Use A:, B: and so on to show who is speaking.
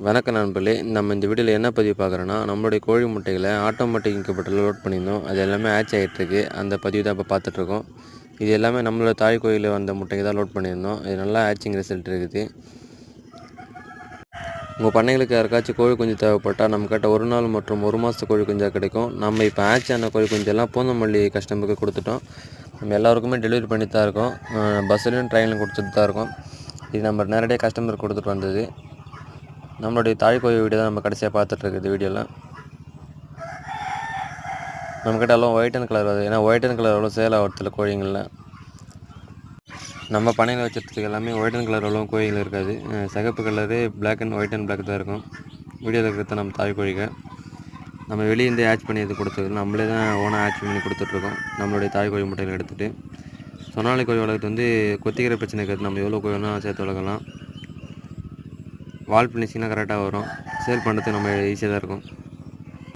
A: வணக்கம் நண்பர்களே. நம்ம இந்த வீடியோவில் என்ன பதிவு பார்க்குறோன்னா, நம்மளுடைய கோழி முட்டைகளை ஆட்டோமேட்டிக் இன்குபேட்டரில் லோட் பண்ணியிருந்தோம். அது எல்லாமே ஆட்ச் ஆகிட்டுருக்கு. அந்த பதிவு தான் இப்போ பார்த்துட்ருக்கோம். இது எல்லாமே நம்மளோட தாய் கோழியில் வந்த முட்டைக்கு தான் லோட் பண்ணியிருந்தோம். இது நல்லா ஆட்சிங் ரிசல்ட் இருக்குது. உங்கள் பண்ணைகளுக்கு யாருக்காச்சும் கோழி குஞ்சு தேவைப்பட்டால் நம்மக்கிட்ட ஒரு நாள் மற்றும் ஒரு மாதத்து கோழி குஞ்சாக கிடைக்கும். நம்ம இப்போ ஆட்ச் ஆன கோழி குஞ்செல்லாம் பூந்தமல்லி கஸ்டமருக்கு கொடுத்துட்டோம். நம்ம எல்லாருக்குமே டெலிவரி பண்ணி தான் இருக்கோம். பஸ்ஸுலையும் ட்ரெயினில் கொடுத்துட்டு தான் இருக்கோம். இது நம்ம நேரடியாக கஸ்டமருக்கு கொடுத்துட்டு வந்தது. நம்மளுடைய தாய் கோழி வீடியோ தான் நம்ம கடைசியாக பார்த்துட்ருக்குது. வீடியோவில் நம்மக்கிட்ட எல்லாம் ஒயிட் அண்ட் கலர் வருது. ஏன்னா ஒயிட் அண்ட் கலர் எவ்வளோ சேல் ஆகிறதுல கோழிங்களில் நம்ம பண்ணையில் வச்சுருக்கிறதுக்கு எல்லாமே ஒயிட் அண்ட் கலர் எவ்வளோ கோழிகள் இருக்காது. சிகப்பு colour black and white and black தான் இருக்கும். வீடியோவில் இருக்கிறது நம்ம தாய் கோழிகள். நம்ம வெளியேருந்து ஆட்ச் பண்ணி இது கொடுத்தது நம்மளே தான் ஓனாக ஆட்ச் பண்ணி கொடுத்துட்ருக்கோம். நம்மளுடைய தாய் கோழி முட்டையில் எடுத்துகிட்டு சொனாலி கோழி வளர்க்குறது வந்து கொத்திக்கிற பிரச்சனை இருக்கிறது. நம்ம எவ்வளோ கோழி வேணால் சேர்த்து வளர்க்கலாம். வால் ஃபினிஷிங்லாம் கரெக்டாக வரும். சேல் பண்ணுறதுக்கு நம்ம ஈஸியாக தான் இருக்கும்.